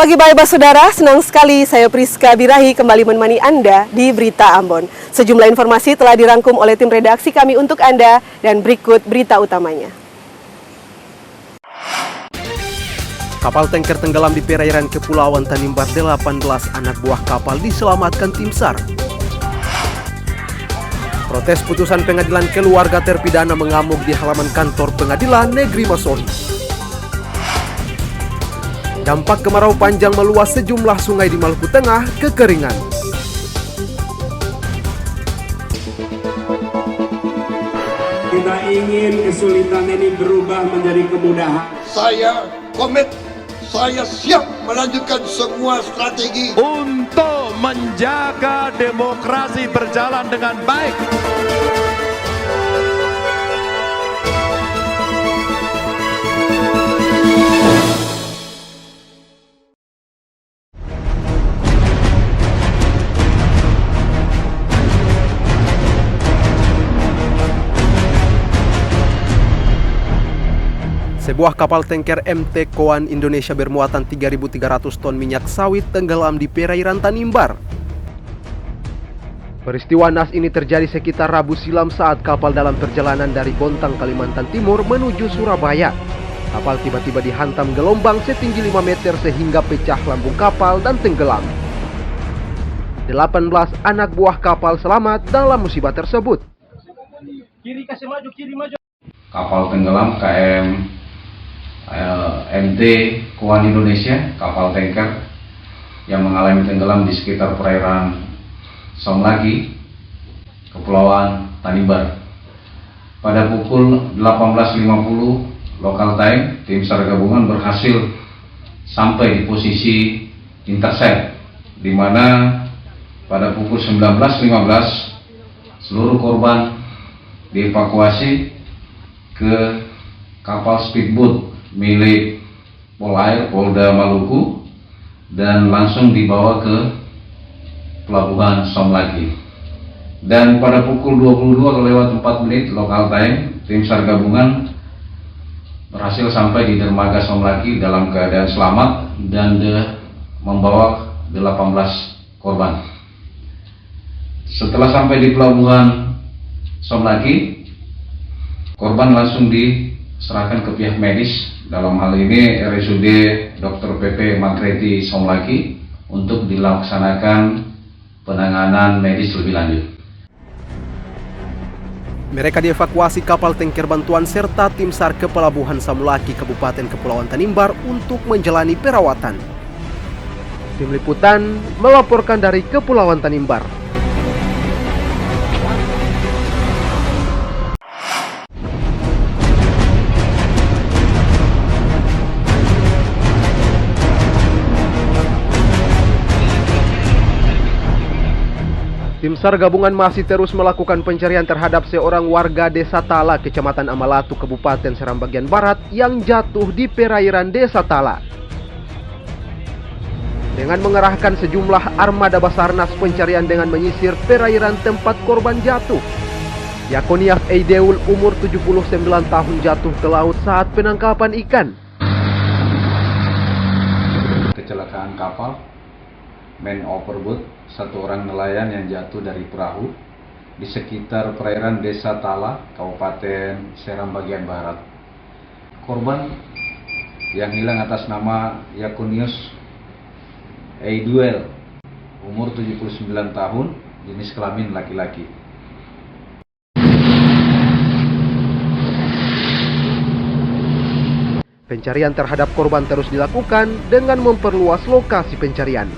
Pagi baik saudara, senang sekali saya Priska Birahi kembali menemani Anda di Berita Ambon. Sejumlah informasi telah dirangkum oleh tim redaksi kami untuk Anda dan berikut berita utamanya. Kapal tanker tenggelam di perairan Kepulauan Tanimbar, 18 anak buah kapal diselamatkan tim SAR. Protes putusan pengadilan keluarga terpidana mengamuk di halaman kantor pengadilan negeri Masohi. Dampak kemarau panjang meluas sejumlah sungai di Maluku Tengah kekeringan. Kita ingin kesulitan ini berubah menjadi kemudahan. Saya komit, saya siap melanjutkan semua strategi untuk menjaga demokrasi berjalan dengan baik. Sebuah kapal tanker MT Koan Indonesia bermuatan 3.300 ton minyak sawit tenggelam di perairan Tanimbar. Peristiwa naas ini terjadi sekitar Rabu silam saat kapal dalam perjalanan dari Bontang, Kalimantan Timur menuju Surabaya. Kapal tiba-tiba dihantam gelombang setinggi 5 meter sehingga pecah lambung kapal dan tenggelam. 18 anak buah kapal selamat dalam musibah tersebut. Kapal tenggelam KM MT Koan Indonesia, kapal tanker yang mengalami tenggelam di sekitar perairan Somlaki, Kepulauan Tanimbar. Pada pukul 18.50 local time, tim SAR gabungan berhasil sampai di posisi intercept, di mana pada pukul 19.15 seluruh korban dievakuasi ke kapal speedboat milik Polair Polda Maluku dan langsung dibawa ke pelabuhan Somlaki. Dan pada pukul 22:04 local time, tim SAR gabungan berhasil sampai di dermaga Somlaki dalam keadaan selamat dan membawa 18 korban. Setelah sampai di pelabuhan Somlaki, korban langsung diserahkan ke pihak medis, dalam hal ini RSUD Dr. PP Magreti Somlaki, untuk dilaksanakan penanganan medis lebih lanjut. Mereka dievakuasi kapal tanker bantuan serta tim SAR ke pelabuhan Somlaki, Kabupaten Kepulauan Tanimbar untuk menjalani perawatan. Tim Liputan melaporkan dari Kepulauan Tanimbar. Tim SAR gabungan masih terus melakukan pencarian terhadap seorang warga Desa Tala, Kecamatan Amalatu, Kabupaten Seram bagian Barat yang jatuh di perairan Desa Tala. Dengan mengerahkan sejumlah armada Basarnas, pencarian dengan menyisir perairan tempat korban jatuh. Yakonias Eideul, umur 79 tahun, jatuh ke laut saat penangkapan ikan. Kecelakaan kapal Man Overboard, satu orang nelayan yang jatuh dari perahu di sekitar perairan Desa Tala, Kabupaten Seram bagian Barat. Korban yang hilang atas nama Yakonius Eiduel, umur 79 tahun, jenis kelamin laki-laki. Pencarian terhadap korban terus dilakukan dengan memperluas lokasi pencarian.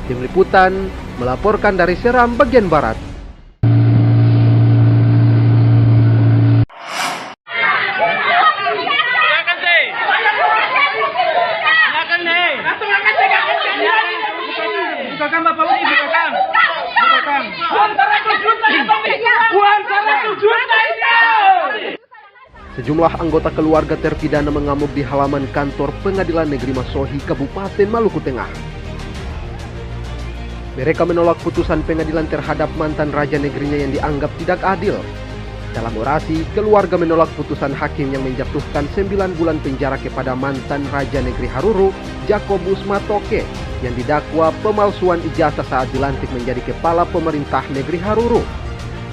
Tim Liputan melaporkan dari Seram bagian Barat. Sejumlah anggota keluarga terpidana mengamuk di halaman kantor pengadilan negeri Masohi, Kabupaten Maluku Tengah. Mereka menolak putusan pengadilan terhadap mantan raja negerinya yang dianggap tidak adil. Dalam orasi, keluarga menolak putusan hakim yang menjatuhkan 9 bulan penjara kepada mantan Raja Negeri Haruru, Jakobus Matoke, yang didakwa pemalsuan ijazah saat dilantik menjadi kepala pemerintah Negeri Haruru.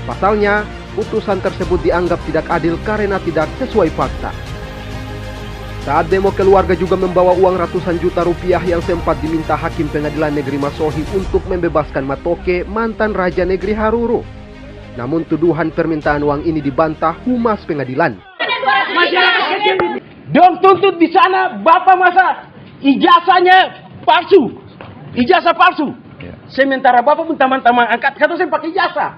Pasalnya, putusan tersebut dianggap tidak adil karena tidak sesuai fakta. Saat demo, keluarga juga membawa uang ratusan juta rupiah yang sempat diminta Hakim Pengadilan Negeri Masohi untuk membebaskan Matoke, mantan Raja Negeri Haruru. Namun tuduhan permintaan uang ini dibantah Humas Pengadilan. Dong tuntut di sana Bapak masa ijazahnya palsu. Ijazah palsu. Iya. Sementara Bapak pun taman-taman angkat kata saya pakai ijazah.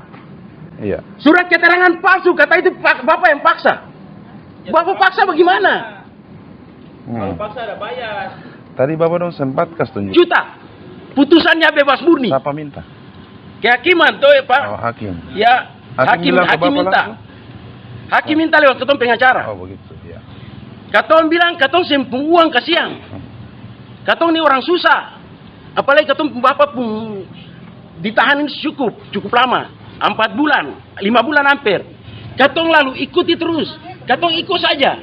Iya. Surat keterangan palsu kata itu Bapak yang paksa. Bapak paksa bagaimana? Kalau paksa ada bayar. Tadi Bapak dong sempat kasih tunjuk. Juta. Putusannya bebas murni. Siapa minta? Kehakiman tuh Pak. Oh, hakim. Ya, hakim bilang ke Bapak minta. langsung? Hakim minta lewat ketua pengacara. Oh begitu, ya. Katong bilang katong sempung uang kasihan. Katong ini orang susah. Apalagi katong Bapak pun ditahan ini cukup lama. 4 bulan, 5 bulan hampir. Katong lalu ikuti terus. Katong ikut saja.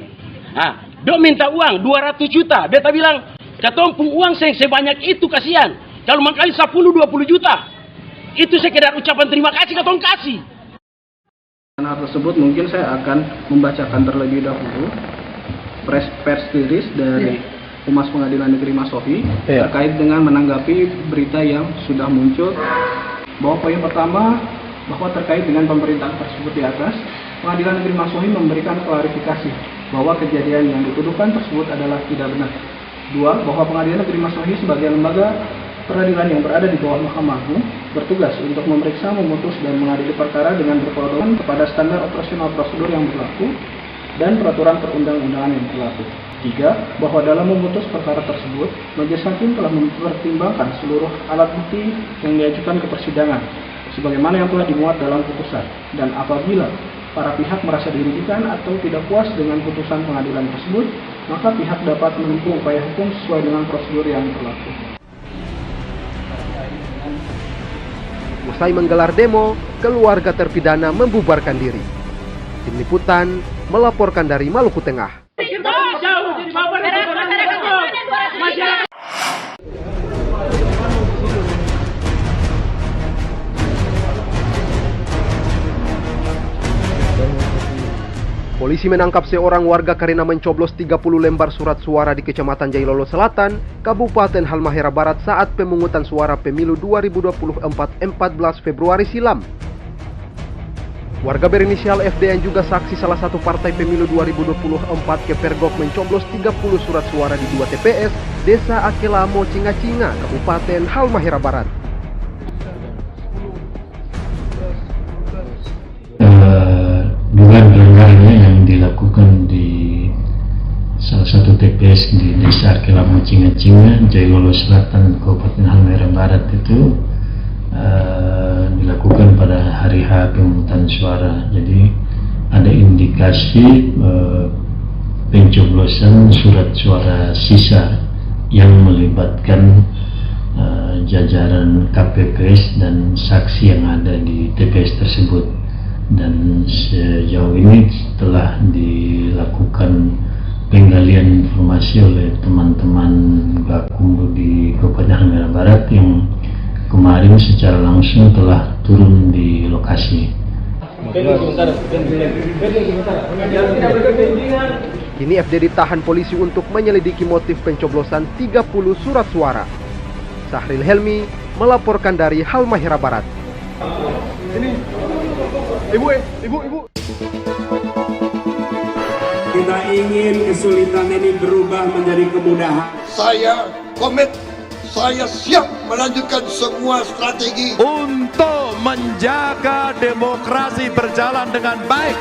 Nah, dia minta uang 200 juta. Beta bilang, katong pun uang sebanyak itu kasihan. Kalau mangkali 10-20 juta. Itu sekedar ucapan terima kasih katong kasih. Hal tersebut mungkin saya akan membacakan terlebih dahulu pers rilis dari Humas Pengadilan Negeri Masohi terkait dengan menanggapi berita yang sudah muncul, bahwa poin pertama bahwa terkait dengan pemerintahan tersebut di atas, Pengadilan Negeri Masohi memberikan klarifikasi bahwa kejadian yang dituduhkan tersebut adalah tidak benar. 2. Bahwa Pengadilan Negeri Masohi sebagai lembaga peradilan yang berada di bawah Mahkamah Agung bertugas untuk memeriksa, memutus, dan mengadili perkara dengan berpedoman kepada standar operasional prosedur yang berlaku dan peraturan perundang-undangan yang berlaku. 3. Bahwa dalam memutus perkara tersebut, majelis hakim telah mempertimbangkan seluruh alat bukti yang diajukan ke persidangan, sebagaimana yang telah dimuat dalam putusan. Dan apabila para pihak merasa dirugikan atau tidak puas dengan putusan pengadilan tersebut, maka pihak dapat menempuh upaya hukum sesuai dengan prosedur yang berlaku. Usai menggelar demo, keluarga terpidana membubarkan diri. Tim Liputan melaporkan dari Maluku Tengah. Polisi menangkap seorang warga karena mencoblos 30 lembar surat suara di Kecamatan Jailolo Selatan, Kabupaten Halmahera Barat saat pemungutan suara pemilu 2024 14 Februari silam. Warga berinisial FD yang juga saksi salah satu partai pemilu 2024 Kepergok mencoblos 30 surat suara di 2 TPS Desa Akelamo Cinga-Cinga, Kabupaten Halmahera Barat. Dugaan pelanggarannya yang dilakukan di salah satu TPS di Desa Akelamo Cinga-Cinga, Jailolo Selatan, Kabupaten Halmahera Barat itu dilakukan pada hari H pemungutan suara. Jadi ada indikasi pencoblosan surat suara sisa yang melibatkan jajaran KPPS dan saksi yang ada di TPS tersebut. Dan sejauh ini telah dilakukan penggalian informasi oleh teman-teman Gakumdu di Kabupaten Halmahera Barat yang kemarin secara langsung telah turun di lokasi. Kini FD ditahan polisi untuk menyelidiki motif pencoblosan 30 surat suara. Sahril Helmi melaporkan dari Halmahera Barat. Ibu. Kita ingin kesulitan ini berubah menjadi kemudahan. Saya komit, saya siap melanjutkan semua strategi Untuk menjaga demokrasi berjalan dengan baik.